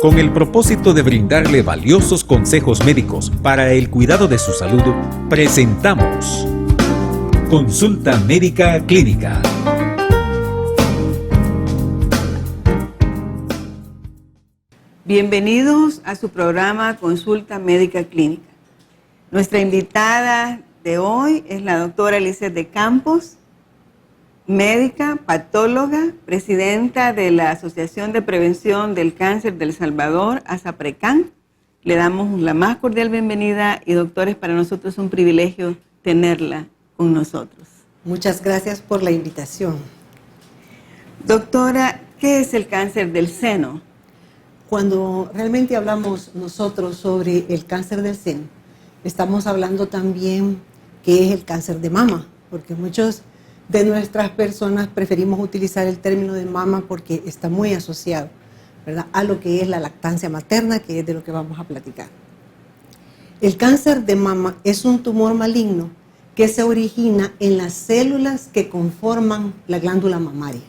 Con el propósito de brindarle valiosos consejos médicos para el cuidado de su salud, presentamos Consulta Médica Clínica. Bienvenidos a su programa Consulta Médica Clínica. Nuestra invitada de hoy es la doctora Lizeth de Campos, médica, patóloga, presidenta de la Asociación de Prevención del Cáncer del Salvador, ASAPRECAN. Le damos la más cordial bienvenida y doctores, para nosotros es un privilegio tenerla con nosotros. Muchas gracias por la invitación. Doctora, ¿qué es el cáncer del seno? Cuando realmente hablamos nosotros sobre el cáncer del seno, estamos hablando también qué es el cáncer de mama, porque muchos de nuestras personas preferimos utilizar el término de mama porque está muy asociado, ¿verdad?, a lo que es la lactancia materna, que es de lo que vamos a platicar. El cáncer de mama es un tumor maligno que se origina en las células que conforman la glándula mamaria.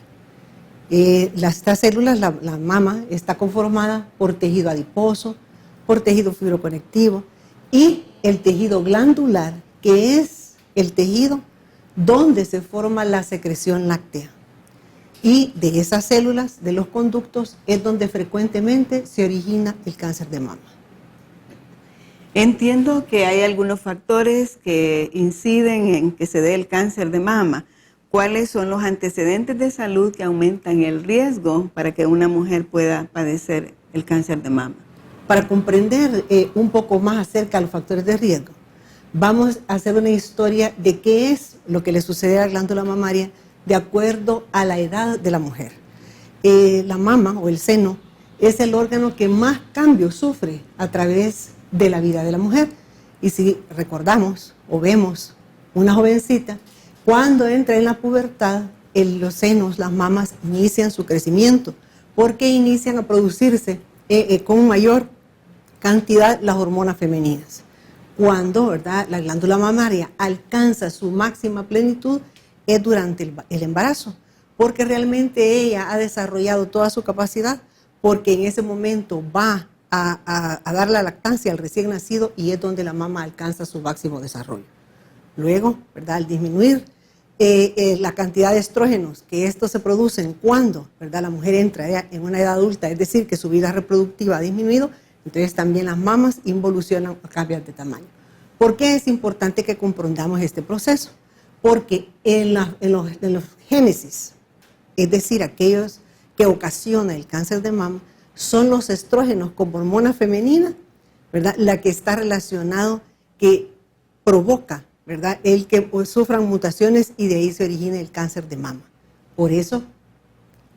Estas células, la mama, está conformada por tejido adiposo, por tejido fibroconectivo y el tejido glandular, que es el tejido donde se forma la secreción láctea. Y de esas células, de los conductos, es donde frecuentemente se origina el cáncer de mama. Entiendo que hay algunos factores que inciden en que se dé el cáncer de mama. ¿Cuáles son los antecedentes de salud que aumentan el riesgo para que una mujer pueda padecer el cáncer de mama? Para comprender un poco más acerca de los factores de riesgo, vamos a hacer una historia de qué es lo que le sucede a la glándula mamaria de acuerdo a la edad de la mujer. La mama o el seno es el órgano que más cambios sufre a través de la vida de la mujer. Y si recordamos o vemos una jovencita, cuando entra en la pubertad, los senos, las mamas, inician su crecimiento porque inician a producirse con mayor cantidad las hormonas femeninas. Cuando, ¿verdad?, la glándula mamaria alcanza su máxima plenitud es durante el embarazo, porque realmente ella ha desarrollado toda su capacidad, porque en ese momento va a dar la lactancia al recién nacido y es donde la mama alcanza su máximo desarrollo. Luego, ¿verdad?, al disminuir la cantidad de estrógenos que estos se producen cuando, ¿verdad?, la mujer entra ya en una edad adulta, es decir, que su vida reproductiva ha disminuido, entonces también las mamas involucionan o cambian de tamaño. ¿Por qué es importante que comprendamos este proceso? Porque en los génesis, es decir, aquellos que ocasionan el cáncer de mama, son los estrógenos como hormona femenina, ¿verdad?, la que está relacionado, que provoca, ¿verdad?, el que sufran mutaciones y de ahí se origina el cáncer de mama. Por eso,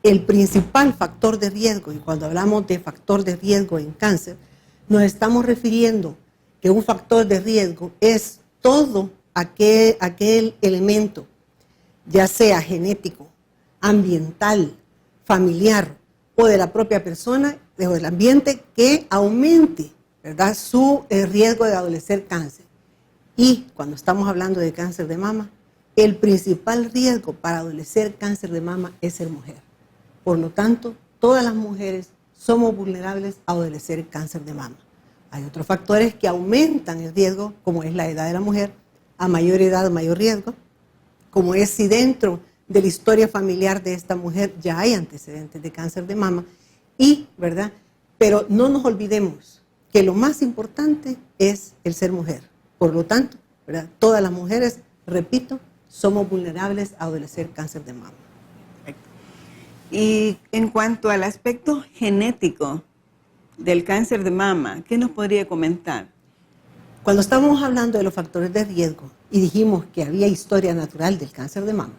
el principal factor de riesgo, y cuando hablamos de factor de riesgo en cáncer, nos estamos refiriendo que un factor de riesgo es todo aquel elemento, ya sea genético, ambiental, familiar o de la propia persona o del ambiente, que aumente, ¿verdad?, su riesgo de adolecer cáncer. Y cuando estamos hablando de cáncer de mama, el principal riesgo para adolecer cáncer de mama es ser mujer. Por lo tanto, todas las mujeres somos vulnerables a adolecer cáncer de mama. Hay otros factores que aumentan el riesgo, como es la edad de la mujer. A mayor edad, mayor riesgo, como es si dentro de la historia familiar de esta mujer ya hay antecedentes de cáncer de mama. Y, ¿verdad?, pero no nos olvidemos que lo más importante es el ser mujer. Por lo tanto, ¿verdad?, todas las mujeres, repito, somos vulnerables a adolecer cáncer de mama. Y en cuanto al aspecto genético del cáncer de mama, ¿qué nos podría comentar? Cuando estábamos hablando de los factores de riesgo y dijimos que había historia natural del cáncer de mama,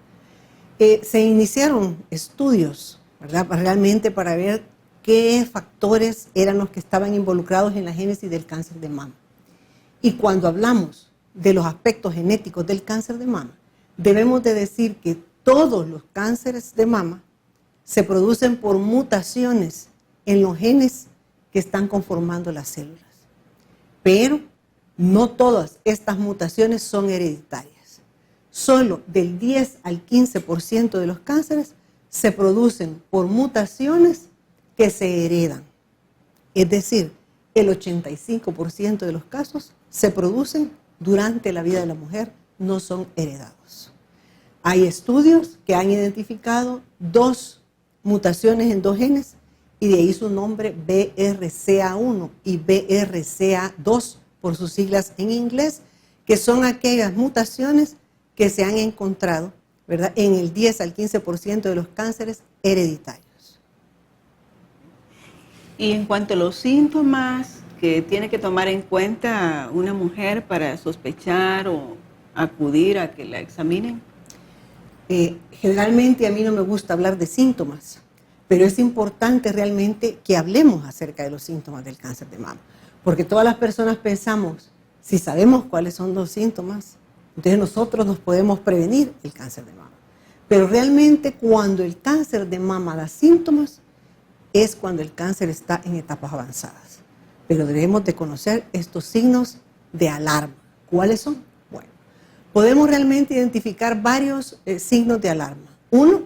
se iniciaron estudios, ¿verdad?, realmente para ver qué factores eran los que estaban involucrados en la génesis del cáncer de mama. Y cuando hablamos de los aspectos genéticos del cáncer de mama, debemos de decir que todos los cánceres de mama se producen por mutaciones en los genes que están conformando las células. Pero no todas estas mutaciones son hereditarias. Solo del 10 al 15% de los cánceres se producen por mutaciones que se heredan. Es decir, el 85% de los casos se producen durante la vida de la mujer, no son heredados. Hay estudios que han identificado 2 mutaciones en 2 genes y de ahí su nombre BRCA1 y BRCA2 por sus siglas en inglés, que son aquellas mutaciones que se han encontrado, ¿verdad?, en el 10 al 15% de los cánceres hereditarios. Y en cuanto a los síntomas que tiene que tomar en cuenta una mujer para sospechar o acudir a que la examinen. Generalmente a mí no me gusta hablar de síntomas, pero es importante realmente que hablemos acerca de los síntomas del cáncer de mama, porque todas las personas pensamos, si sabemos cuáles son los síntomas, entonces nosotros nos podemos prevenir el cáncer de mama. Pero realmente cuando el cáncer de mama da síntomas, es cuando el cáncer está en etapas avanzadas. Pero debemos de conocer estos signos de alarma. ¿Cuáles son? Bueno, podemos realmente identificar varios signos de alarma. Uno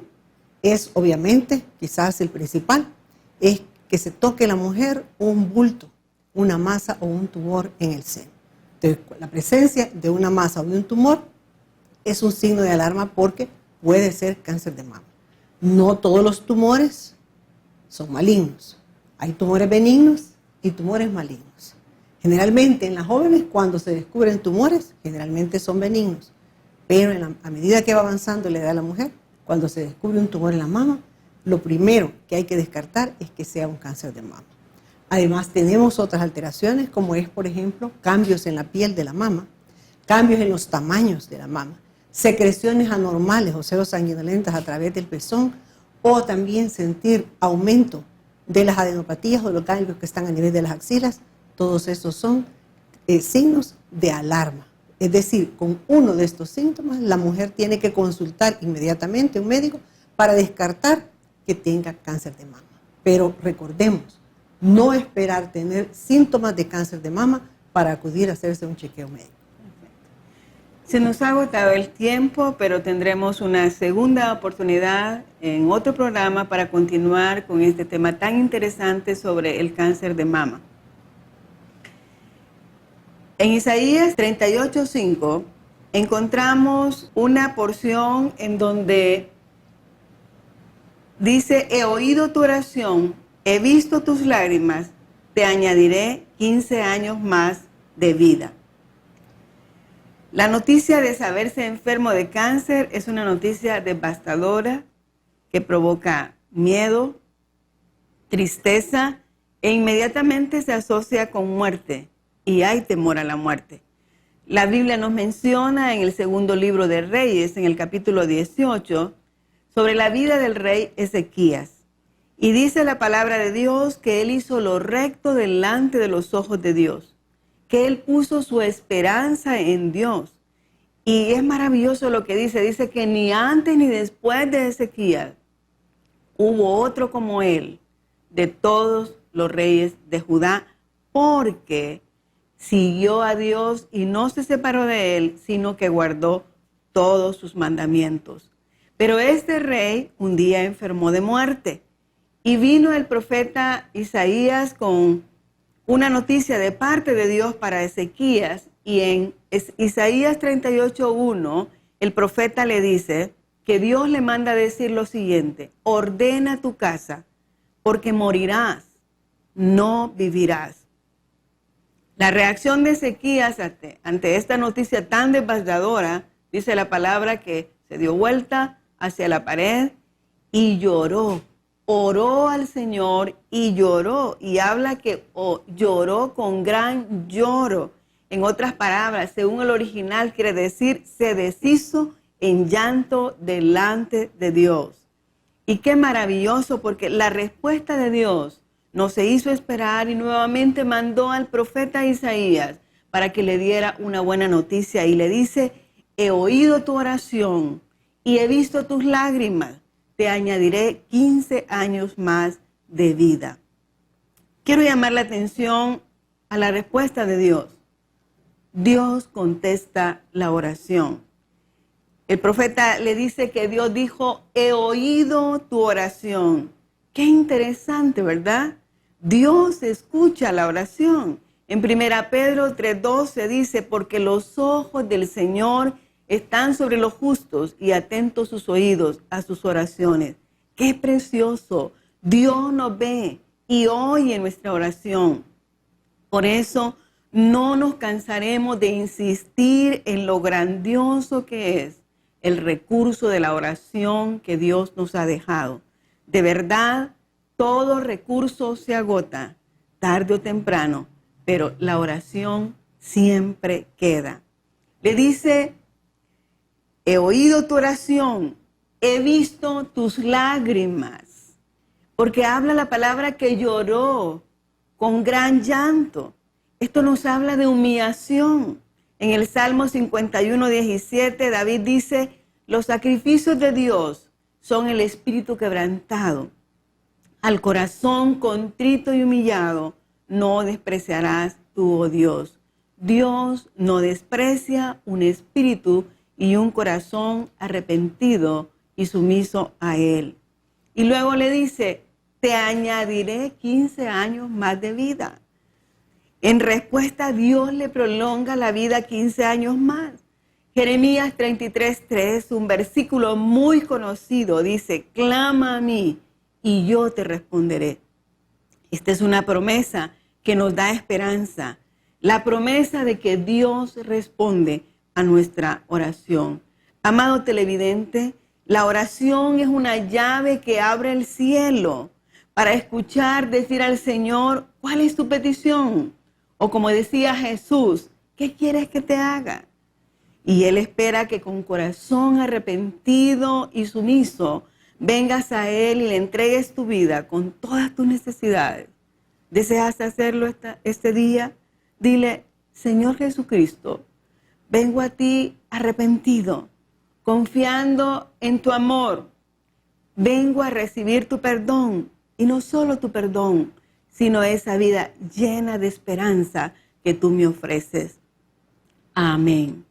es, obviamente, quizás el principal, es que se toque la mujer un bulto, una masa o un tumor en el seno. Entonces, la presencia de una masa o de un tumor es un signo de alarma porque puede ser cáncer de mama. No todos los tumores son malignos. Hay tumores benignos y tumores malignos. Generalmente en las jóvenes, cuando se descubren tumores, generalmente son benignos. Pero a medida que va avanzando la edad de la mujer, cuando se descubre un tumor en la mama, lo primero que hay que descartar es que sea un cáncer de mama. Además, tenemos otras alteraciones, como es, por ejemplo, cambios en la piel de la mama, cambios en los tamaños de la mama, secreciones anormales o serosanguinolentas a través del pezón, o también sentir aumento de las adenopatías o los ganglios que están a nivel de las axilas. Todos estos son signos de alarma. Es decir, con uno de estos síntomas, la mujer tiene que consultar inmediatamente a un médico para descartar que tenga cáncer de mama. Pero recordemos, no esperar tener síntomas de cáncer de mama para acudir a hacerse un chequeo médico. Se nos ha agotado el tiempo, pero tendremos una segunda oportunidad en otro programa para continuar con este tema tan interesante sobre el cáncer de mama. En Isaías 38:5 encontramos una porción en donde dice: he oído tu oración, he visto tus lágrimas, te añadiré 15 años más de vida. La noticia de saberse enfermo de cáncer es una noticia devastadora que provoca miedo, tristeza e inmediatamente se asocia con muerte y hay temor a la muerte. La Biblia nos menciona en el segundo libro de Reyes, en el capítulo 18, sobre la vida del rey Ezequías. Y dice la palabra de Dios que él hizo lo recto delante de los ojos de Dios, que él puso su esperanza en Dios. Y es maravilloso lo que dice que ni antes ni después de Ezequías hubo otro como él de todos los reyes de Judá, porque siguió a Dios y no se separó de él, sino que guardó todos sus mandamientos. Pero este rey un día enfermó de muerte y vino el profeta Isaías con una noticia de parte de Dios para Ezequías, y en Isaías 38:1 el profeta le dice que Dios le manda a decir lo siguiente: ordena tu casa, porque morirás, no vivirás. La reacción de Ezequías ante esta noticia tan devastadora, dice la palabra que se dio vuelta hacia la pared y lloró. Oró al Señor y lloró, y habla que lloró con gran lloro. En otras palabras, según el original, quiere decir se deshizo en llanto delante de Dios. Y qué maravilloso, porque la respuesta de Dios no se hizo esperar y nuevamente mandó al profeta Isaías para que le diera una buena noticia y le dice: he oído tu oración y he visto tus lágrimas. Te añadiré 15 años más de vida. Quiero llamar la atención a la respuesta de Dios. Dios contesta la oración. El profeta le dice que Dios dijo: he oído tu oración. Qué interesante, ¿verdad? Dios escucha la oración. En 1 Pedro 3:12 dice, porque los ojos del Señor están sobre los justos y atentos sus oídos a sus oraciones. ¡Qué precioso! Dios nos ve y oye nuestra oración. Por eso no nos cansaremos de insistir en lo grandioso que es el recurso de la oración que Dios nos ha dejado. De verdad, todo recurso se agota, tarde o temprano, pero la oración siempre queda. Le dice, he oído tu oración, he visto tus lágrimas, porque habla la palabra que lloró con gran llanto. Esto nos habla de humillación. En el Salmo 51:17, David dice, los sacrificios de Dios son el espíritu quebrantado. Al corazón contrito y humillado no despreciarás tú, oh Dios. Dios no desprecia un espíritu y un corazón arrepentido y sumiso a Él. Y luego le dice, te añadiré 15 años más de vida. En respuesta, Dios le prolonga la vida 15 años más. Jeremías 33:3, un versículo muy conocido, dice, clama a mí y yo te responderé. Esta es una promesa que nos da esperanza, la promesa de que Dios responde a nuestra oración. Amado televidente, la oración es una llave que abre el cielo para escuchar decir al Señor, ¿cuál es tu petición? O como decía Jesús, ¿qué quieres que te haga? Y Él espera que con corazón arrepentido y sumiso vengas a Él y le entregues tu vida con todas tus necesidades. ¿Deseas hacerlo este día? Dile, Señor Jesucristo, vengo a ti arrepentido, confiando en tu amor. Vengo a recibir tu perdón, y no solo tu perdón, sino esa vida llena de esperanza que tú me ofreces. Amén.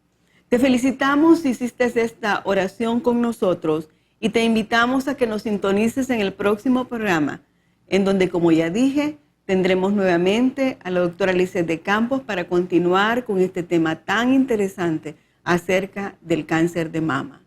Te felicitamos si hiciste esta oración con nosotros y te invitamos a que nos sintonices en el próximo programa, en donde, como ya dije, tendremos nuevamente a la doctora Lizeth de Campos para continuar con este tema tan interesante acerca del cáncer de mama.